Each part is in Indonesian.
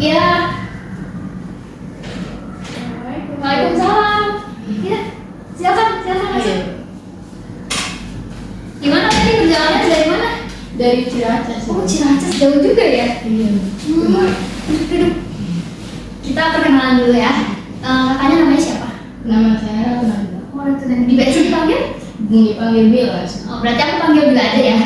Iya. Waalaikumsalam. Iya. Silakan masuk. Gimana tadi perjalanannya dari mana? Dari Ciracas. Oh, Ciracas jauh juga ya? Iya. Duduk. Kita perkenalan dulu ya. Kakaknya namanya siapa? Nama saya Ratu Nabila. Oh, itu dan di biasa dipanggil? Dipanggil Bila. Oh, berarti aku panggil Bila aja ya.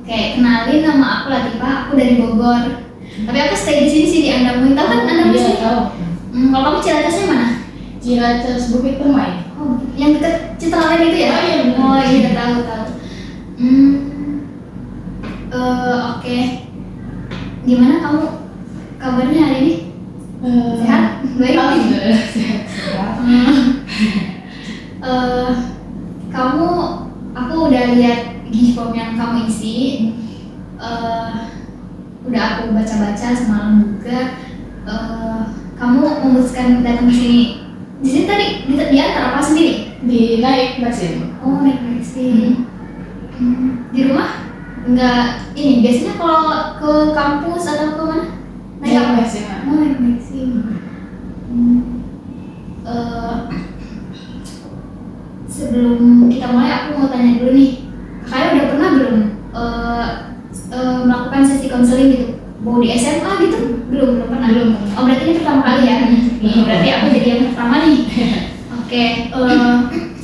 Oke, kenalin nama aku Latifah, aku dari Bogor. Tapi aku stay di sini sih di Andamun. Tahu kan Andamun Iya, sini? tahu. Kalau kamu Ciracasnya mana? Ciracas Bukit Permai. Oh, yang dekat Citraland itu ya? Oh, iya, benar. Oh iya, tahu. Oke. Gimana kamu kabarnya hari ini? Sehat? Baik? Alhamdulillah sehat. Aku udah lihat gift form yang kamu isi. Udah aku baca-baca semalam juga. Kamu memutuskan datang ke sini. Di sini tadi diantar apa sendiri? Di naik Maxim. Oh, naik taksi. Di rumah? Enggak, ini biasanya kalau ke kampus atau ke mana? Naik apa? Maxim. Oh, naik taksi. Sebelum kita mulai, aku mau tanya dulu nih. Kakaknya udah pernah belum melakukan sesi konseling gitu? Mau di SMA gitu? Belum pernah? Belum. Oh, berarti ini pertama kali ya? Berarti aku jadi yang pertama nih. Oke,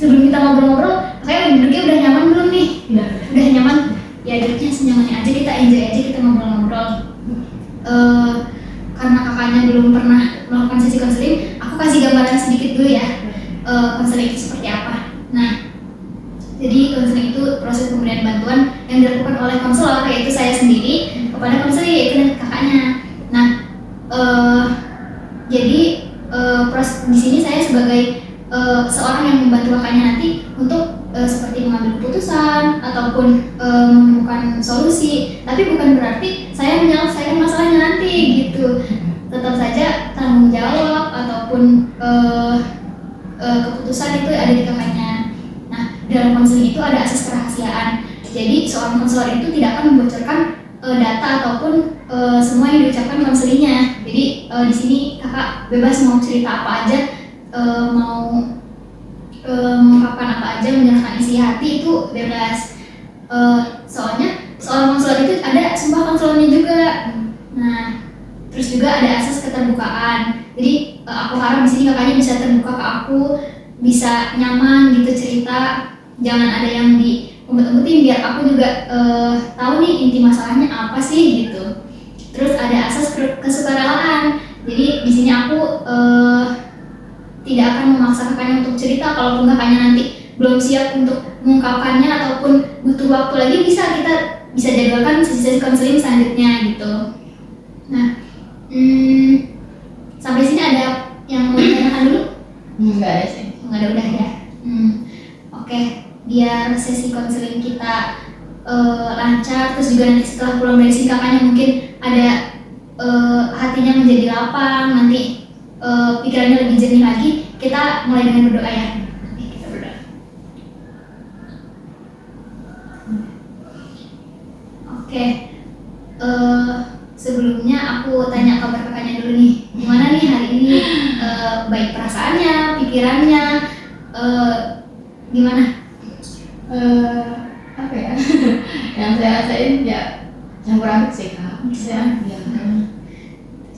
sebelum kita ngobrol-ngobrol, kakaknya duduknya udah nyaman belum nih? Udah nyaman? Ya duduknya senyamannya aja, kita enjoy aja, kita ngobrol-ngobrol. Karena kakaknya belum pernah melakukan sesi konseling, aku kasih gambaran sedikit dulu ya. Konseling itu seperti apa? Nah, jadi konseling itu proses pemberian bantuan yang dilakukan oleh konselor, yaitu saya sendiri, kepada konseling, yaitu kakaknya. Nah, jadi proses di sini saya sebagai seorang yang membantu kakaknya nanti untuk seperti mengambil keputusan ataupun menemukan solusi, tapi bukan berarti saya menyelesaikan masalahnya nanti gitu. Tetap saja tanggung jawab ataupun keputusan itu ada di kakaknya. Nah, dalam konseling itu ada asas kerahasiaan. Jadi seorang konselor itu tidak akan membocorkan data ataupun semua yang diucapkan konselingnya. Jadi di sini kakak bebas mau cerita apa aja, mau mengungkapkan apa aja, menyerahkan isi hati itu bebas. Soalnya seorang konselor itu ada sumpah konselornya juga. Nah, terus juga ada asas keterbukaan. Jadi aku harap di sini kakaknya bisa terbuka ke aku, bisa nyaman gitu cerita, jangan ada yang diumpet-umpetin, biar aku juga tahu nih inti masalahnya apa sih gitu. Terus ada asas kesukarelaan. Jadi di sini aku tidak akan memaksa kakaknya untuk cerita. Kalaupun kakaknya nanti belum siap untuk mengungkapkannya ataupun butuh waktu lagi, kita bisa jadwalkan sesi konseling selanjutnya gitu. Nah, sampai sini ada yang mau ditanyakan dulu? Enggak ada sih. Nggak ada, udah ya. Oke, biar sesi konseling kita lancar, terus juga nanti setelah pulang dari sini kakaknya mungkin ada hatinya menjadi lapang, nanti pikirannya lebih jernih lagi. Kita mulai dengan berdoa ya. Kita berdoa. Oke, sebelumnya aku tanya kabar kakaknya dulu nih. Gimana nih hari ini? Baik perasaannya, pikirannya, gimana? Apa ya? Yang saya rasain ya campur aduk sih kak. Bisa. Ya.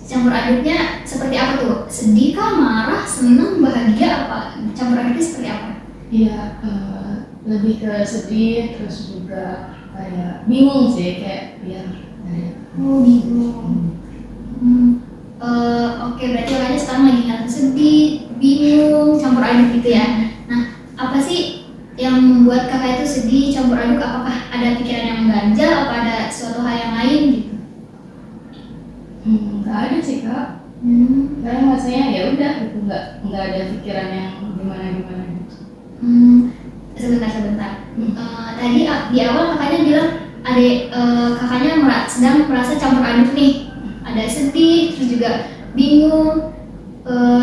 Campur aduknya seperti apa tuh? Sedih kah, marah, senang, bahagia, apa? Campur aduknya seperti apa? Iya, lebih ke sedih, terus juga kayak bingung sih, kayak Oh, bingung. Oke, berarti kakaknya sekarang lagi ngerasa sedih, bingung, campur aduk gitu ya. Nah, apa sih yang membuat kakak itu sedih, campur aduk? Apakah ada pikiran yang mengganjal, apa ada suatu hal yang lain gitu? nggak ada sih kak. Karena rasanya ya udah gitu, nggak ada pikiran yang gimana gitu. Sebentar. Tadi di awal kakaknya bilang kakaknya sedang merasa campur aduk nih. Ada sedih, terus juga bingung.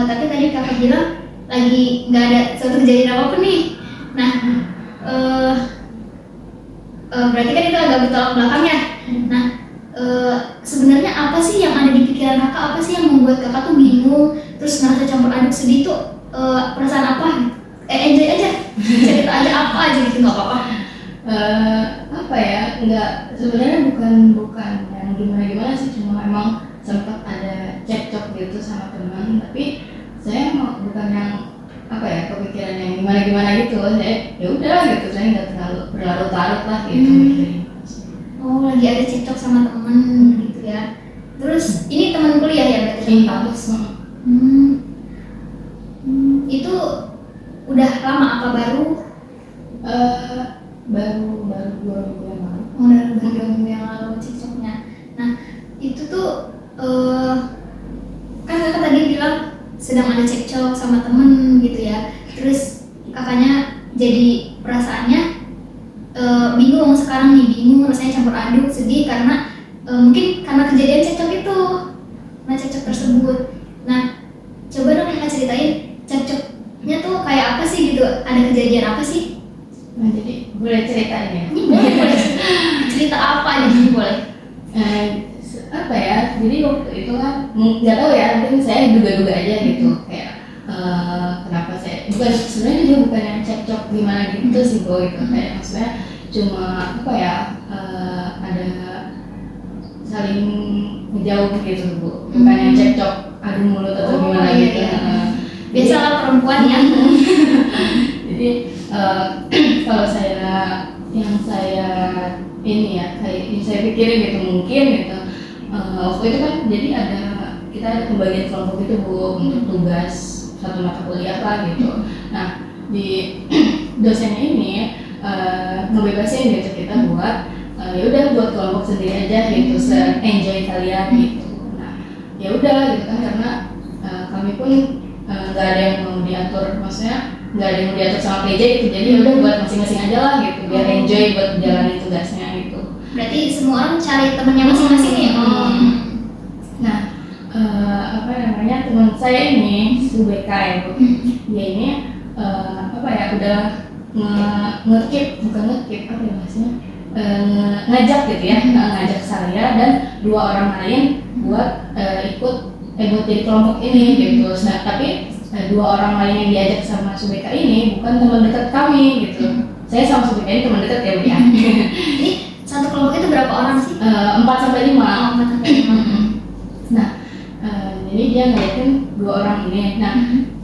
Tapi tadi kakak bilang lagi nggak ada suatu kejadian apapun nih. Nah, berarti kan itu agak bertolak belakang ya. Nah, sebenarnya apa sih yang ada di pikiran kakak, apa sih yang membuat kakak tuh bingung, terus ngerasa campur aduk sedih tuh, perasaan apa? Enjoy aja, cerita aja apa aja gitu, nggak apa-apa. Apa ya, nggak, sebenarnya bukan yang gimana sih, cuma emang sempat ada cekcok gitu sama teman, tapi saya bukan yang apa ya, kepikiran yang gimana gitu. Saya ya udah gitu, saya nggak terlalu berlarut-larut lah gitu mikirin. Oh, lagi ada cekcok sama temen gitu ya. Terus ini teman kuliah ya berarti, teman kampus. Itu udah lama apa baru? Baru 2 minggu yang lalu. Oh, udah 2 minggu yang lalu cekcoknya. Nah, itu tuh kan kakak tadi bilang sedang ada cekcok sama temen gitu ya. Terus kakaknya jadi perasaannya bingung sekarang nih, bingung, rasanya campur aduk, sedih karena mungkin karena kejadian cekcok itu, cekcok tersebut. Nah, coba dong kakak ceritain cekcoknya tuh kayak apa sih gitu, ada kejadian apa sih? Nah, jadi boleh ceritain ya? Boleh cerita apa aja nih, boleh. Apa ya, jadi waktu itu kan nggak tahu ya, mungkin saya duga-duga aja gitu, kayak kenapa saya sebenarnya juga bukan yang cekcok gimana gitu sih Bu, gitu. Kayak maksudnya cuma apa ya, ada saling ngejauh gitu Bu, bukan yang cekcok adu mulut atau gimana gitu. Biasalah perempuan ya. Jadi kalau yang saya ini ya, kayak yang saya pikirin gitu, mungkin gitu, waktu itu kan jadi kita ada pembagian kelompok itu Bu, untuk tugas satu mata kuliah lah gitu. Nah, di dosennya ini ngebebasin gitu kita buat ya udah buat kelompok sendiri aja gitu, se-enjoy kalian gitu. Nah, ya udah gitu kan, karena kami pun nggak ada yang mau diatur, maksudnya nggak ada yang mau diatur sama PJ gitu, jadi ya udah buat masing-masing aja lah gitu, biar enjoy buat jalanin tugasnya gitu. Berarti semua orang cari temennya masing-masing ya? Nah, apa namanya, teman saya ini Subeka ya Bu, dia ini apa ya, udah ngekip apa ya maksudnya, ngajak gitu ya, ngajak saya dan 2 orang lain buat ikut buat jadi kelompok ini gitu. Nah, tapi 2 orang lain yang diajak sama Subeka ini bukan teman dekat kami gitu. Saya sama Subeka ini teman dekat ya Bu ya. Ini satu kelompok itu berapa orang sih? 4-5. 4-5. Nah, jadi dia ngajakin 2 orang ini. Nah,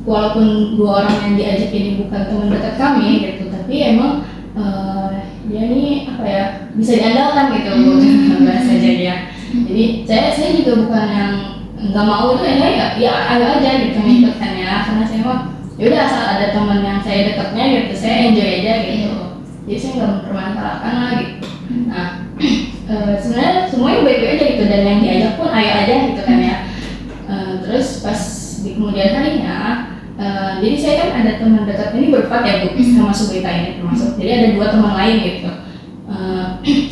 walaupun 2 orang yang diajak ini bukan teman dekat kami gitu, tapi emang dia ini apa ya, bisa diandalkan gitu Bu, bahasa dia. Jadi saya juga bukan yang nggak mau itu ya ayo aja gitu ngikutkan ya, karena saya mah ya udah asal ada teman yang saya dekatnya gitu, saya enjoy aja gitu. Jadi saya nggak mempermasalahkan lah gitu. Nah, sebenarnya semuanya baik-baik aja gitu, dan yang diajak pun ayo aja gitu kan ya. Terus pas di kemudian harinya, jadi saya kan ada teman dekat ini berempat ya Bu, sama Subeka ini termasuk. Jadi ada 2 teman lain gitu.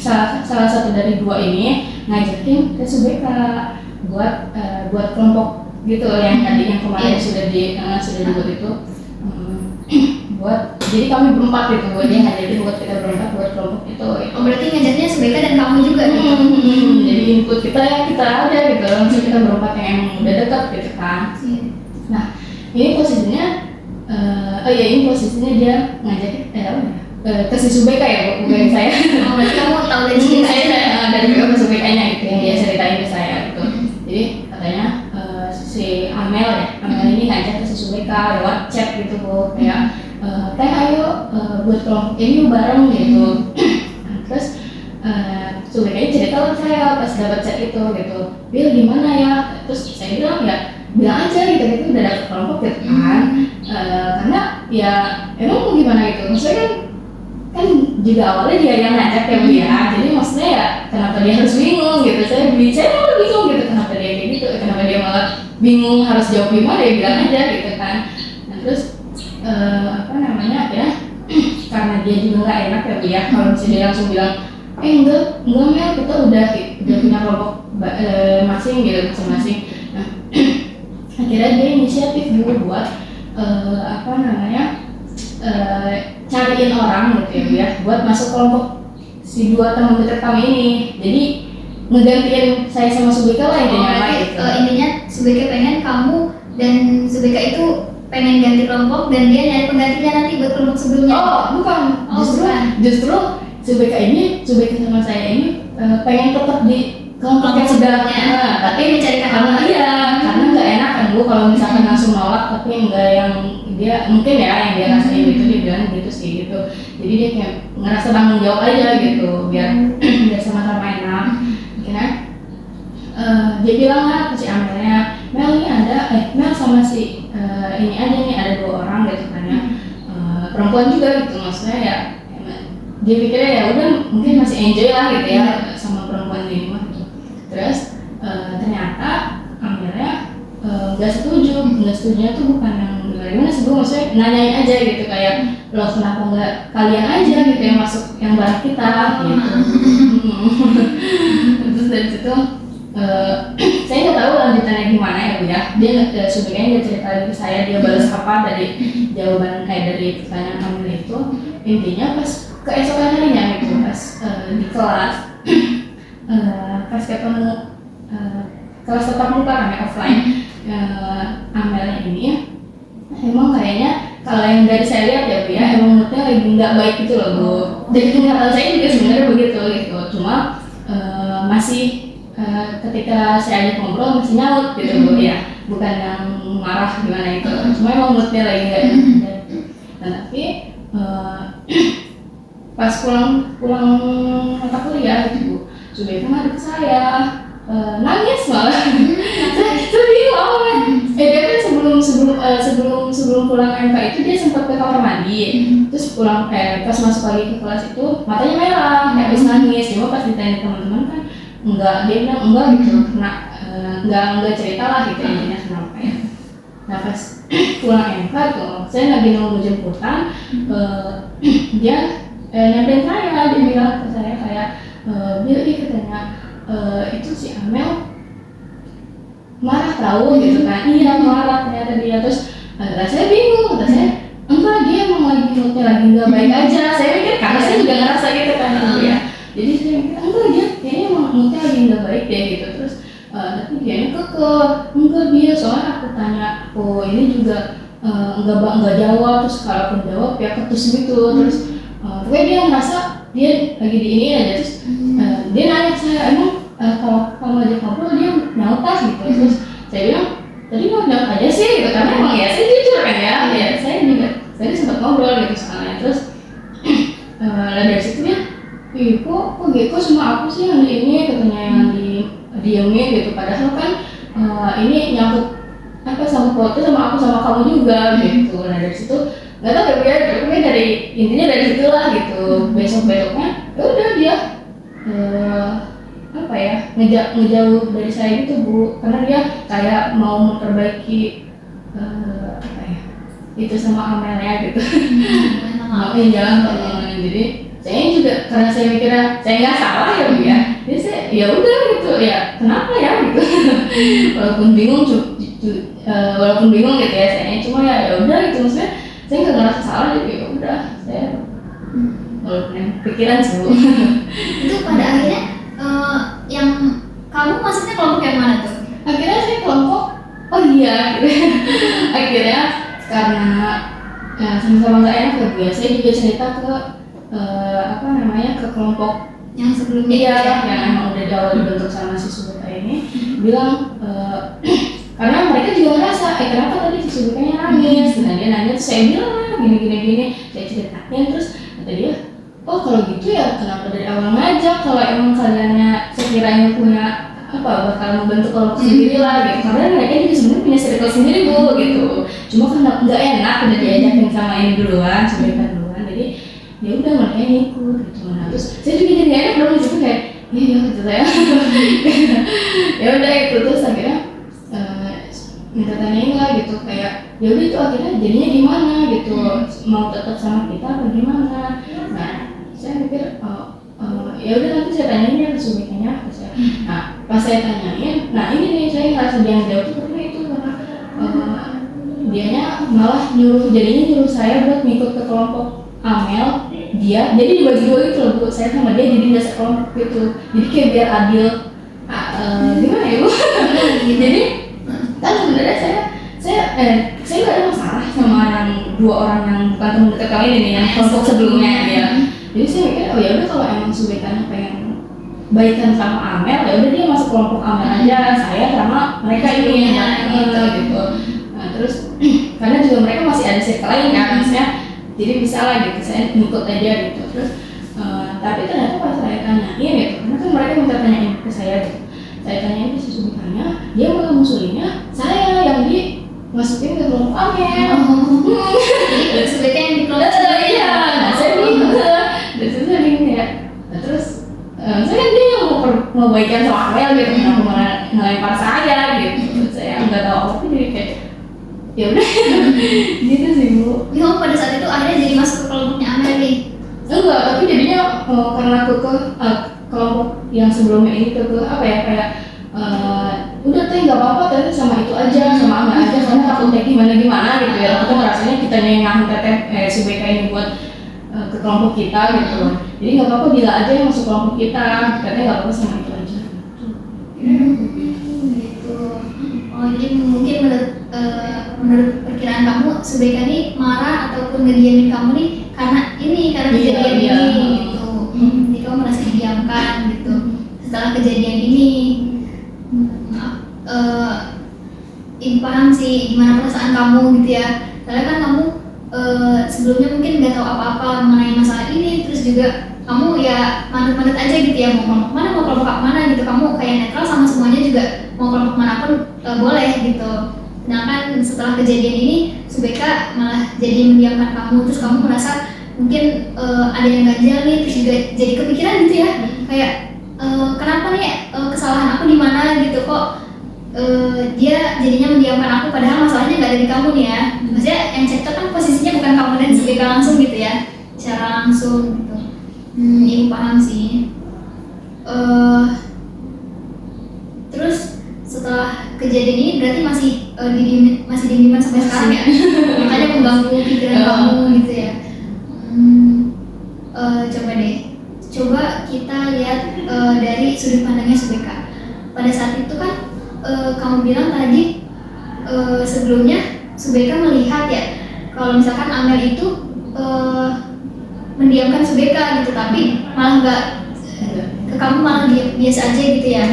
Salah satu dari 2 ini ngajakin ke Subeka buat kelompok gitu, yang tadi yang kemarin sudah dibuat itu, buat jadi kami berempat gitu, buat dia ngajakin buat kita berempat buat kelompok itu. Oh, berarti ngajaknya Subeka dan kamu juga gitu. Jadi input kita aja gitu, maksudnya kita berempat yang emang udah dekat gitu kan. Nah, ini posisinya ini posisinya dia ngajakin ke si Subeka ya Bu, bukan saya. Oh, berarti kamu tahu dari sini saya dari Subekanya gitu, yang dia ceritain ke saya gitu. Jadi katanya si Amel ini ngajak ke si Subeka lewat chat gitu Bu, kayak teh ayo buat kelompok ini bareng gitu. Terus Subeka ini cerita ke saya pas dapat chat itu gitu, Bil gimana ya? Terus saya bilang bilang aja gitu udah dapet kelompok gitu kan. Karena ya emang mau gimana gitu, maksudnya kan juga awalnya dia yang ngajak ya Bu ya, jadi maksudnya ya kenapa dia harus bingung gitu. Saya malah bingung gitu, kenapa dia kayak gitu, kenapa dia malah bingung harus jawab gimana, ya bilang aja gitu kan. Nah, terus apa namanya ya, karena dia juga nggak enak ya Bu ya, kalau misalnya dia langsung bilang enggak Mel, kita udah punya kelompok masing-masing. Nah, akhirnya dia inisiatif dulu buat apa namanya, cariin orang gitu ya, buat masuk kelompok si 2 teman dekat kami ini. Jadi ngegantiin saya sama Subeka lah intinya berarti gitu. intinya Subeka pengen kamu dan Subeka itu pengen ganti kelompok dan dia nyari penggantinya nanti buat kelompok sebelumnya. Oh bukan, Oh, bukan. justru Subeka sama saya ini pengen tetap di kelompok yang sudah, tapi mencarikan karena hal iya, karena nggak enak kan Bu kalau misalkan langsung nolak tapi nggak yang dia mungkin ya yang dia rasain gitu, dia bilang gitu sih gitu. Jadi dia kayak ngerasa tanggung jawab aja gitu biar biar sama-sama enak. Akhirnya dia bilang lah ke si Amelnya, Mel ini ada Mel sama si ini aja nih ada 2 orang gitu kan ya, perempuan juga gitu, maksudnya ya dia pikirnya ya udah mungkin masih enjoy lah gitu ya sama perempuan ini mah gitu. Terus ternyata Amelnya nggak setuju tuh bukan yang gimana sih Bu, maksudnya nanyain aja gitu kayak loh kenapa nggak kalian aja gitu yang masuk yang bareng kita gitu. Terus dari situ saya nggak tahu lanjutannya gimana ya Bu ya. Dia sebenarnya dia cerita ke saya dia balas apa dari jawaban dari pertanyaan Amel itu. Intinya pas keesokan harinya gitu pas di kelas pas ketemu kelas tatap muka kan ya offline, Amelnya ini emang kayaknya kalau yang dari saya lihat ya Bu ya emang moodnya lagi nggak baik gitu loh Bu. Dari tingkatan saya juga sebenarnya begitu gitu, cuma masih ketika saya ajak ngobrol masih nyaut gitu Bu ya, bukan yang marah gimana itu, cuma emang moodnya lagi nggak enak. Nah tapi pas pulang mata kuliah gitu Bu, sudah itu ngadep ke saya nangis malah. Saya bingung kan. Dia kan sebelum pulang MK itu dia sempat ke kamar mandi. Terus pulang pas masuk lagi ke kelas itu matanya merah, kayak habis nangis. Cuma pas ditanya teman-teman kan enggak, dia bilang enggak gitu, kena enggak cerita lah gitu intinya kenapa ya. Nah pas pulang MK tuh saya lagi nunggu jemputan, dia nyamperin saya, dia bilang ke saya kayak dia katanya itu si Amel marah tahu gitu kan. Iya marah ternyata dia. Terus saya bingung, kata saya enggak, dia emang lagi moodnya lagi nggak baik aja. Saya pikir karena saya juga ngerasa gitu kan ya. Jadi saya pikir enggak, dia kayaknya emang moodnya lagi nggak baik deh gitu. Terus tapi dia kekeh enggak, dia soalnya aku tanya ini juga enggak jawab, terus kalaupun jawab ya ketus gitu. Terus pokoknya dia ngerasa dia lagi di ini aja. Terus dia nanya ke saya, emang kalau kamu ajak ngobrol dia nyautah gitu. Terus saya bilang tadi mau nyaut aja sih gitu, karena emang ya saya jujur kan ya saya juga saya sempat ngobrol gitu soalnya. Terus dari situ dia kok gitu sama aku sih yang di ini katanya yang diemin gitu, padahal kan ini nyangkut apa sama foto sama aku sama kamu juga gitu. Nah dari situ nggak tahu ya pokoknya dari intinya dari situlah gitu. Besoknya ya udah dia apa ya ngejauh dari saya gitu Bu, karena dia kayak mau memperbaiki apa ya itu sama Amelnya gitu. Maafin jangan jadi saya juga karena saya mikirnya saya nggak salah ya Bu ya, jadi saya ya udah gitu ya kenapa ya gitu. walaupun bingung gitu ya saya, cuma ya udah gitu, maksudnya saya nggak ngerasa salah jadi ya udah saya walaupun pikiran sih Bu. Itu pada akhirnya yang kamu maksudnya kelompok yang mana tuh? Akhirnya saya kelompok akhirnya karena sama-sama nggak enak ya Bu ya, saya juga cerita ke ke kelompok Yang sebelumnya yang emang udah di awal dibentuk sama si Subeka ini, bilang karena mereka juga ngerasa kenapa tadi si Subekanya nangis. Nah dia nanya, terus saya bilang gini, saya ceritain. Terus kata dia, oh kalau gitu ya kenapa dari awal ngajak, kalau emang kaliannya sekiranya punya bakal membentuk kelompok sendiri lah gitu, karena mereka juga sebenarnya punya circle sendiri Bu gitu. Cuma kan nggak enak udah diajakin sama ini duluan, Subeka duluan, jadi ya udah mereka ikut gitu. Nah terus saya juga jadi enak dong di situ kayak iya gitu saya. Ya udah itu terus akhirnya minta tanyain lah gitu kayak ya udah itu akhirnya jadinya gimana gitu, mau tetap sama kita atau gimana. Nah saya mikir ya udah nanti saya tanyain ya ke Subekanya. Nah pas saya tanyain, nah ini nih saya ngerasa dia yang jauh tuh karena itu karena dianya malah jadinya nyuruh saya buat ngikut ke kelompok Amel dia, jadi dibagi dua itu loh Bu, saya sama dia jadi nggak sekelompok gitu. Jadi kayak biar adil gimana ya Bu? Jadi kan sebenarnya saya nggak ada masalah sama yang 2 orang yang bukan teman dekat kami ini yang kelompok sebelumnya ya. Jadi saya mikir oh ya udah kalau emang Subekanya pengen baikan sama Amel ya udah dia masuk kelompok Amel aja, saya sama mereka ini gitu. Nah, terus karena juga mereka masih ada circle lain kan, maksudnya jadi bisa lah gitu saya ngikut aja gitu. Terus tapi ternyata pas saya tanyain gitu, karena kan mereka minta tanyain ke saya gitu, saya tanyain ke si Subekanya, dia malah musuhinnya saya yang dimasukin ke kelompok Amel. Jadi Subeka yang di kelompok Iya, nah saya bingung, dari situ saya bingung ya. Nah terus saya kan dia yang mau baikan sama Amel gitu, kenapa malah ngelempar saya gitu, saya nggak tahu apa jadi kayak ya udah gitu sih Bu. Kamu pada saat itu akhirnya jadi masuk ke kelompoknya Amel nih? Enggak, tapi jadinya karena aku ke kelompok yang sebelumnya ini ke apa ya kayak udah teh nggak apa-apa teh sama itu aja sama Amel aja karena takut teh gimana gitu ya. Aku ngerasanya kita yang teteh Subeka ini buat ke kelompok kita gitu. Jadi nggak apa-apa bila aja yang masuk kelompok kita, katanya nggak apa-apa sama itu aja. Gitu. Oh jadi mungkin menurut perkiraan kamu Subeka ini marah ataupun ngediamin kamu nih karena kejadian Iya. ini gitu. Jadi kamu merasa didiamkan gitu setelah kejadian ini. Ini paham sih gimana perasaan kamu gitu ya. Karena kan kamu sebelumnya mungkin nggak tahu apa-apa mengenai masalah ini, terus juga kamu ya manut-manut aja gitu ya, mau kelompok mana mau kelompok mana gitu, kamu kayak netral sama semuanya juga, mau kelompok manapun boleh gitu. Sedangkan setelah kejadian ini Subeka malah jadi mendiamkan kamu, terus kamu merasa mungkin ada yang ganjal nih, terus juga jadi kepikiran gitu ya, kayak kenapa nih kesalahan aku di mana gitu, kok dia jadinya mendiamkan aku padahal masalahnya nggak dari kamu nih ya. Maksudnya yang cekcok kan posisinya bukan kamu dan Subeka langsung gitu ya, secara langsung gitu. Ibu paham sih. Terus setelah kejadian ini berarti masih didieman sampai sekarang ya, makanya mengganggu pikiran kamu gitu ya. Coba kita lihat dari sudut pandangnya Subeka. Pada saat itu kan kamu bilang tadi sebelumnya Subeka melihat ya kalau misalkan Amel itu mendiamkan Subeka gitu, tapi malah nggak ke kamu, malah biasa aja gitu ya.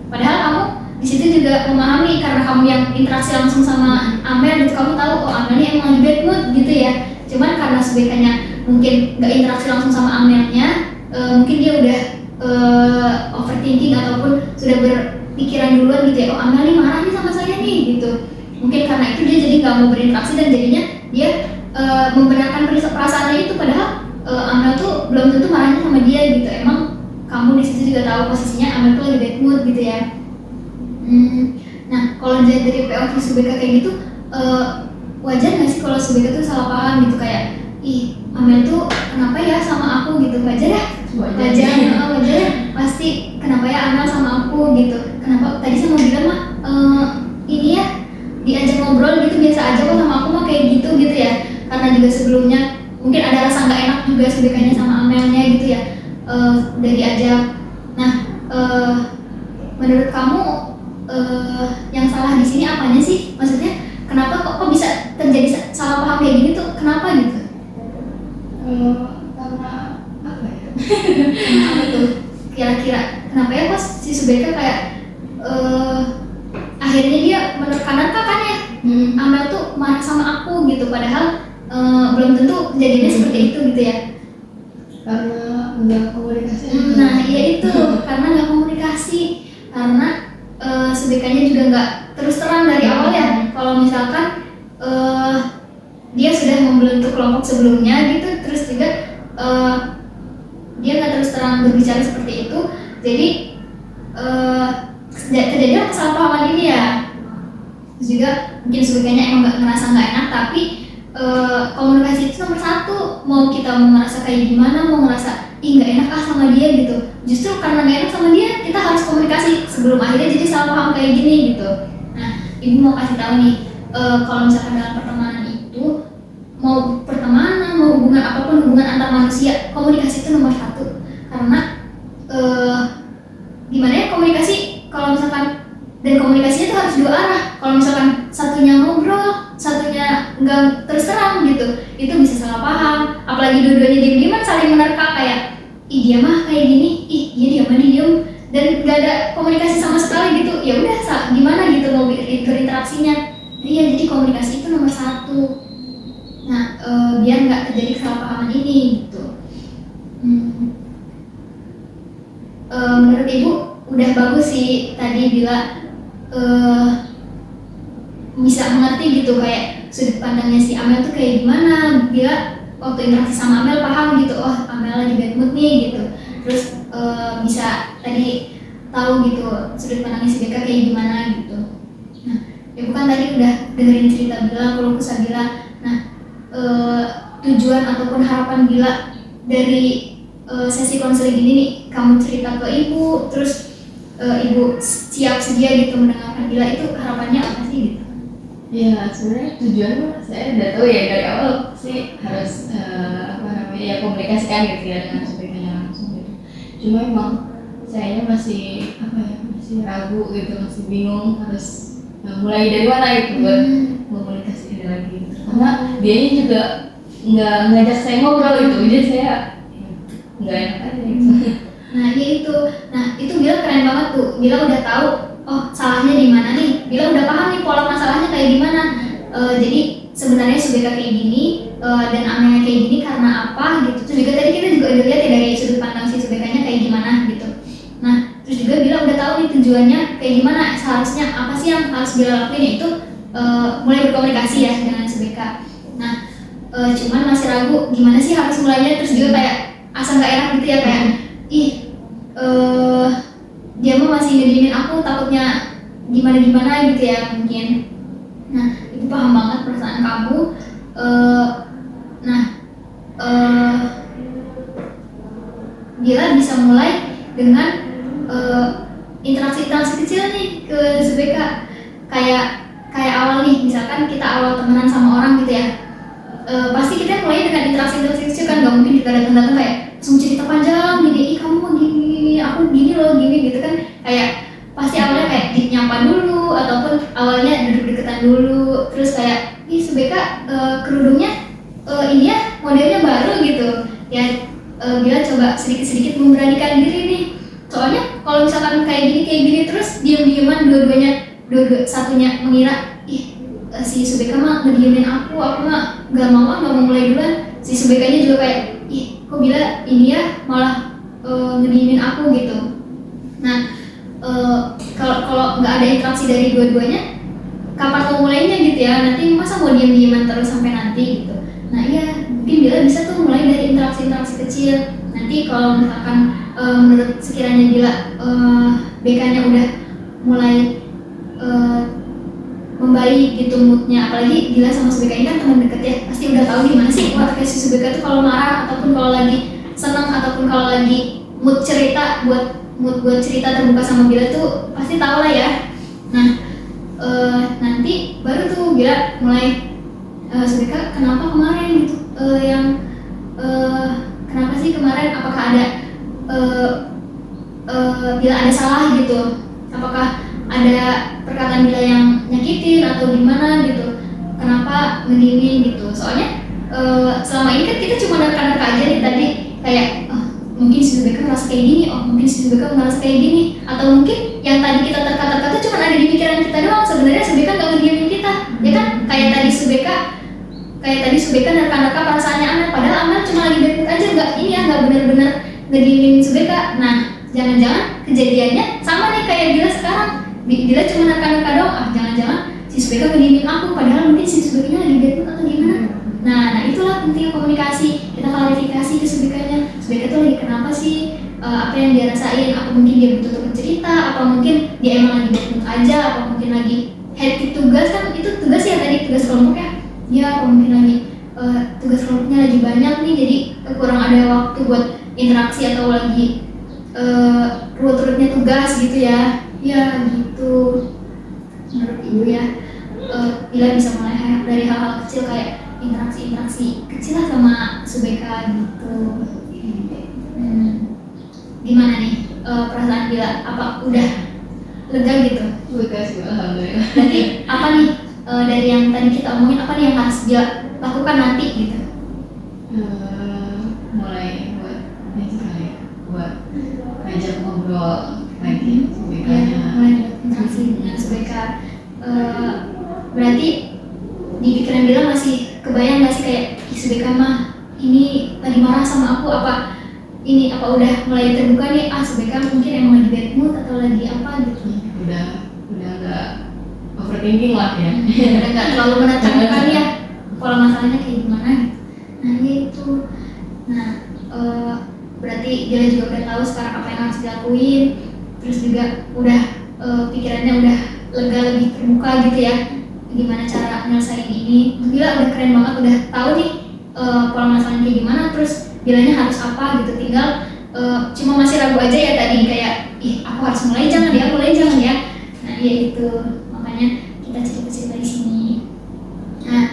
Padahal kamu di situ juga memahami karena kamu yang interaksi langsung sama Amel gitu, kamu tahu oh Amel ini emang bad mood gitu ya. Cuman karena Subekanya mungkin nggak interaksi langsung sama Amelnya, mungkin dia udah overthinking ataupun sudah berpikiran duluan gitu ya, oh Amel nih marah nih sama saya nih gitu. Mungkin karena itu dia jadi nggak mau berinteraksi dan jadinya dia membenarkan perasaannya itu, padahal Amel tuh belum tentu marahnya sama dia gitu. Emang kamu di situ juga tahu posisinya Amel tuh lagi bad mood gitu ya. Nah kalau dari POV Subeka kayak gitu, wajar nggak sih kalau Subeka tuh salah paham gitu, kayak ih Amel tuh kenapa ya sama aku gitu? Wajar ya? Wajar ya? Pasti kenapa ya Amel sama aku gitu? Kenapa tadi sama bilang mah ini ya diajak ngobrol gitu biasa aja kok, sama aku mah kayak gitu ya. Karena juga sebelumnya mungkin ada rasa nggak enak juga Subekanya sama Amelnya gitu ya, udah diajak. Nah menurut kamu yang salah di sini apanya sih? Maksudnya kenapa kok bisa terjadi salah paham kayak gini tuh? Kenapa gitu? Karena apa ya? Apa tuh? Kira-kira kenapa ya kok si Subeka kayak akhirnya dia menerkanan kan ya Amel tuh marah sama aku gitu, padahal belum tentu kejadiannya seperti itu gitu ya. Karena nggak komunikasi. Nah iya itu karena nggak komunikasi, karena Subekanya juga nggak terus terang dari awal ya kalau misalkan dia sudah membentuk kelompok sebelumnya gitu, terus juga dia nggak terus terang berbicara seperti itu, jadi kejadian kesalahpahaman ini ya. Terus juga mungkin Subekanya emang ngerasa nggak enak, tapi komunikasi itu nomor satu. Mau kita mau ngerasa kayak gimana, mau ngerasa ih nggak enak sama dia gitu, justru karena nggak enak sama dia kita harus komunikasi sebelum akhirnya jadi salah paham kayak gini gitu. Nah ibu mau kasih tahu nih, kalau misalkan dalam pertemanan itu, mau pertemanan mau hubungan apapun, hubungan antar manusia, komunikasi itu nomor satu. Karena gimana ya komunikasi, kalau misalkan dan komunikasinya tuh harus dua arah. Kalau misalkan satunya ngobrol, satunya nggak terus terang gitu, itu bisa salah paham. Apalagi dua-duanya diem-dieman saling menerka kayak, ih dia mah kayak gini, ih dia diam mah diem, dan nggak ada komunikasi sama sekali gitu. Ya udah, gimana gitu mau berinteraksinya? Iya, jadi komunikasi itu nomor satu. Nah, biar nggak terjadi kesalahpahaman ini gitu. Menurut Ibu udah bagus sih tadi bila bisa mengerti gitu kayak sudut pandangnya si Amel tuh kayak gimana, bila waktu interaksi sama Amel paham gitu, oh Amel lagi bad mood nih gitu. Terus bisa tadi tahu gitu sudut pandangnya si Beka kayak gimana gitu. Nah, Ibu kan tadi udah dengerin cerita Bila, keluh kesah Bila. Nah, tujuan ataupun harapan Bila dari sesi konseling ini nih, kamu cerita ke Ibu, terus Ibu siap sedia gitu mendengarkan Bila, itu harapannya apa sih gitu? Ya sebenarnya tujuannya saya udah tahu ya dari awal sih harus apa namanya ya komunikasikan gitu ya dengan sebagainya langsung gitu. Cuma emang saya masih apa ya masih ragu gitu, masih bingung harus mulai dari mana gitu buat komunikasi ini lagi gitu. Karena dia juga nggak ngajak saya ngobrol gitu, jadi saya nggak enak aja gitu. Nah ya itu, nah itu Bila keren banget tuh. Bila udah tahu, oh salahnya di mana nih. Bila udah paham nih pola masalahnya kayak gimana. Jadi sebenarnya Subeka kayak gini dan Amelnya kayak gini karena apa gitu. Terus juga tadi kita juga udah lihat ya dari sudut pandang si Subekanya kayak gimana gitu. Nah terus juga Bila udah tahu nih tujuannya kayak gimana, seharusnya apa sih yang harus Bila lakuin, yaitu mulai berkomunikasi ya dengan Subeka. Nah cuman masih ragu gimana sih harus mulainya, terus juga kayak asa nggak enak gitu ya kayak ih dia mah masih ngediemin aku, takutnya gimana gitu ya mungkin. Nah itu paham banget perasaan kamu. Nah Bila bisa mulai dengan interaksi kecil nih ke Subeka, kayak awal nih, misalkan kita awal temenan sama orang gitu ya. Pasti kita mulai dengan interaksi kecil kan, nggak mungkin kita datang kayak langsung cerita panjang gini, ih kamu mau gini, aku gini loh gini gitu kan. Kayak pasti awalnya kayak nyapa dulu, ataupun awalnya duduk deketan dulu, terus kayak ih Subeka kerudungnya ini ya modelnya baru gitu ya. Bila coba sedikit memberanikan diri nih, soalnya kalau misalkan kayak gini terus diam-diaman satunya mengira ih si Subeka mah ngediemin aku mah nggak mau mulai duluan. Si Subekanya juga kayak ih kok Bila ini ya malah ngediemin aku gitu. Nah kalau nggak ada interaksi dari dua-duanya, kapan mau mulainya gitu ya, nanti masa mau diem-dieman terus sampai nanti gitu. Nah iya, mungkin Bila bisa tuh mulai dari interaksi kecil. Nanti kalau misalkan menurut sekiranya Bila BK-nya udah mulai membaik gitu moodnya, apalagi Bila sama Subeka ini kan teman deket ya, pasti udah tahu gimana sih wataknya si Subeka tuh kalau marah, ataupun kalau lagi senang, ataupun kalau lagi mood cerita terbuka sama Bila tuh pasti tahu lah ya. Nah nanti baru tuh Bila mulai Subeka kenapa kemarin gitu, kenapa sih kemarin, apakah ada Bila ada salah gitu, apakah ada perkataan Bila yang nyakitin atau gimana gitu, kenapa ngediemin gitu. Soalnya selama ini kan kita cuma nerka-nerka aja nih tadi, kayak mungkin si Subeka ngerasa kayak gini, mungkin si Subeka ngerasa kayak gini, atau mungkin yang tadi kita terkata-terkata tuh cuma ada di pikiran kita doang. Sebenarnya Subeka nggak ngediemin kita ya kan, kayak tadi Subeka nerka-nerka perasaannya Amel, padahal Amel cuma lagi bad mood aja, nggak ini ya, nggak benar-benar ngediemin Subeka. Nah jangan-jangan kejadiannya sama nih kayak Bila sekarang, Bila cuma nerka-nerka doang, jangan-jangan si Subeka ngediemin aku, padahal mungkin si Subekanya lagi bad mood atau gimana. Nah itulah pentingnya komunikasi, kita klarifikasi ke Subekanya, Subeka tuh lagi kenapa sih, apa yang dia rasain, apa mungkin dia butuh teman cerita, apa mungkin dia emang lagi bad mood aja, apa mungkin lagi hektik tugas, kan itu tugas ya tadi, tugas kelompok ya, apa mungkin lagi tugas kelompoknya lagi banyak nih, jadi kurang ada waktu buat interaksi, atau lagi ruwet-ruwetnya tugas gitu ya gitu. Menurut Ibu ya, Bila bisa mulai dari hal-hal kecil kayak interaksi kecil lah sama Subeka gitu. Gimana nih perasaan Bila, apa udah lega gitu. Lega sih alhamdulillah. Berarti apa nih dari yang tadi kita omongin, apa nih yang harus dia lakukan nanti gitu? Mulai buat ini kali, buat ngajak ngobrol lagi SBK-nya. Mulai interaksi dengan SBK. Berarti di pikiran Bila masih kebayang nggak sih kayak SBK mah ini tadi marah sama aku, apa ini apa udah mulai terbuka nih, SBK mungkin emang lagi bad mood atau lagi apa gitu? Udah nggak overthinking lah ya. Udah nggak terlalu menatangkan ya pola masalahnya kayak gimana gitu. Nah itu, nah berarti dia juga udah tahu sekarang apa yang harus dilakuin, terus juga udah pikirannya udah lega, lebih terbuka gitu ya, gimana cara nyelesain ini. Gila udah keren banget, udah tahu nih pola masalahnya kayak gimana, terus bilangnya harus apa gitu. Tinggal cuma masih ragu aja ya tadi, kayak aku harus mulai jangan ya. Nah ya itu makanya kita cerita di sini. Nah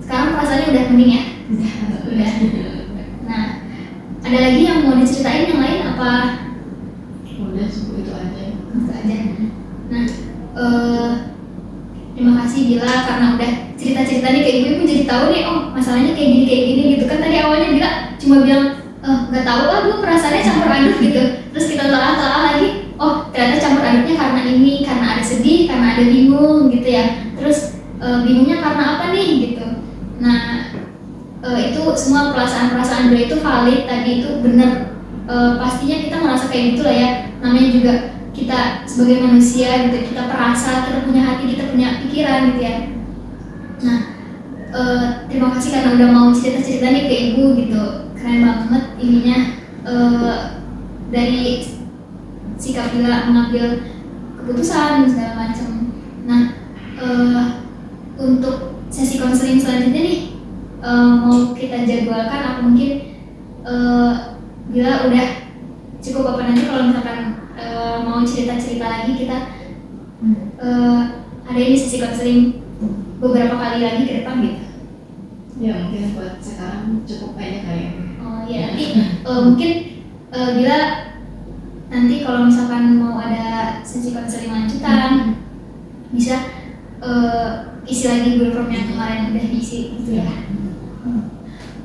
sekarang perasaannya udah mending ya? Udah. Nah ada lagi yang mau diceritain yang lain apa? Udah itu aja. Itu aja. Nah terima kasih Bila karena udah cerita-ceritanya ke ibu jadi tahu nih, oh masalahnya kayak gini gitu kan. Tadi awalnya Bila cuma bilang nggak tahu lah, gue perasaannya campur aduk gitu. Terus kita telah lagi, oh ternyata campur aduknya karena ini, karena ada sedih, karena ada bingung gitu ya. Terus bingungnya karena apa nih gitu. Nah itu semua perasaan Bila itu valid, tadi itu benar. Pastinya kita merasa kayak gitu lah ya, namanya juga kita sebagai manusia gitu, kita perasa, kita punya hati, kita punya pikiran gitu ya. Nah terima kasih karena udah mau cerita-ceritanya ke ibu gitu, keren banget ininya dari sikap Bila mengambil keputusan segala macam. Nah untuk sesi konseling selanjutnya nih mau kita jadwalkan atau mungkin Bila udah cukup apa nanti kalau misalkan mau cerita-cerita lagi kita ada ini sesi konseling beberapa kali lagi ke depan gitu. Ya mungkin buat sekarang cukup aja kali ya. Oh iya, nanti mungkin Bila nanti kalau misalkan mau ada sesi konseling lanjutan bisa isi lagi Google Form yang kemarin udah diisi gitu ya.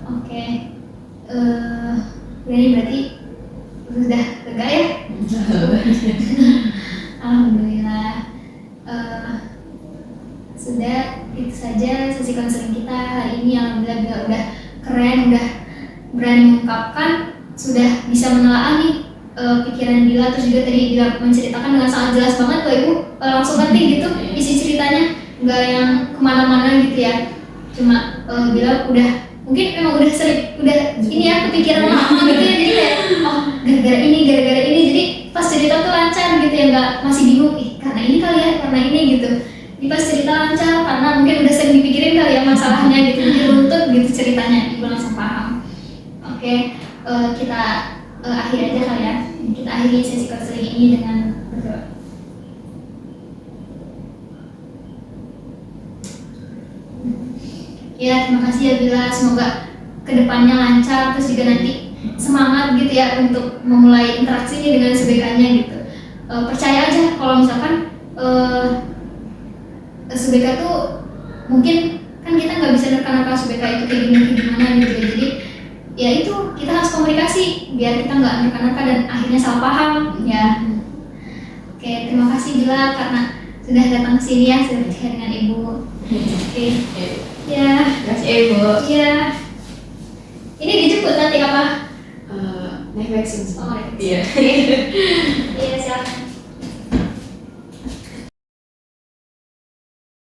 Oke. Ini berarti sudah lega ya? Alhamdulillah. Sudah itu saja sesi konseling kita hari ini. Alhamdulillah udah keren, udah berani mengungkapkan, sudah bisa menelaah nih pikiran Bila. Terus juga tadi Bila menceritakan dengan sangat jelas banget Bapak Ibu, langsung ngerti gitu isi ceritanya, nggak yang kemana-mana gitu ya. Cuma Bila udah mungkin memang udah sering, udah ini ya kepikiran lama gitu ya, jadi kayak oh gara-gara ini, jadi pas cerita tuh lancar gitu ya, nggak masih bingung karena ini kali ya, karena ini gitu. Jadi pas cerita lancar karena mungkin udah sering dipikirin kali ya masalahnya gitu, jadi runtut gitu ceritanya, ibu langsung paham. Oke, kita akhiri aja kali ya, kita akhiri sesi konseling ini dengan berdoa. Ya terima kasih ya Bila, semoga kedepannya lancar, terus juga nanti semangat gitu ya untuk memulai interaksi ini dengan SBK-nya gitu. Percaya aja kalau misalkan SBK tuh mungkin kan kita nggak bisa nerka-nerka SBK itu kayak gimana gitu ya. Jadi ya itu kita harus komunikasi biar kita nggak nerka-nerka dan akhirnya salah paham ya. Oke, terima kasih Bila karena sudah datang ke sini ya, sudah berbicara dengan ibu. Oke. Ya. Terima kasih Ibu. Iya. Ini dijemput nanti apa? Naik vaksin. Oh, Iya. Ya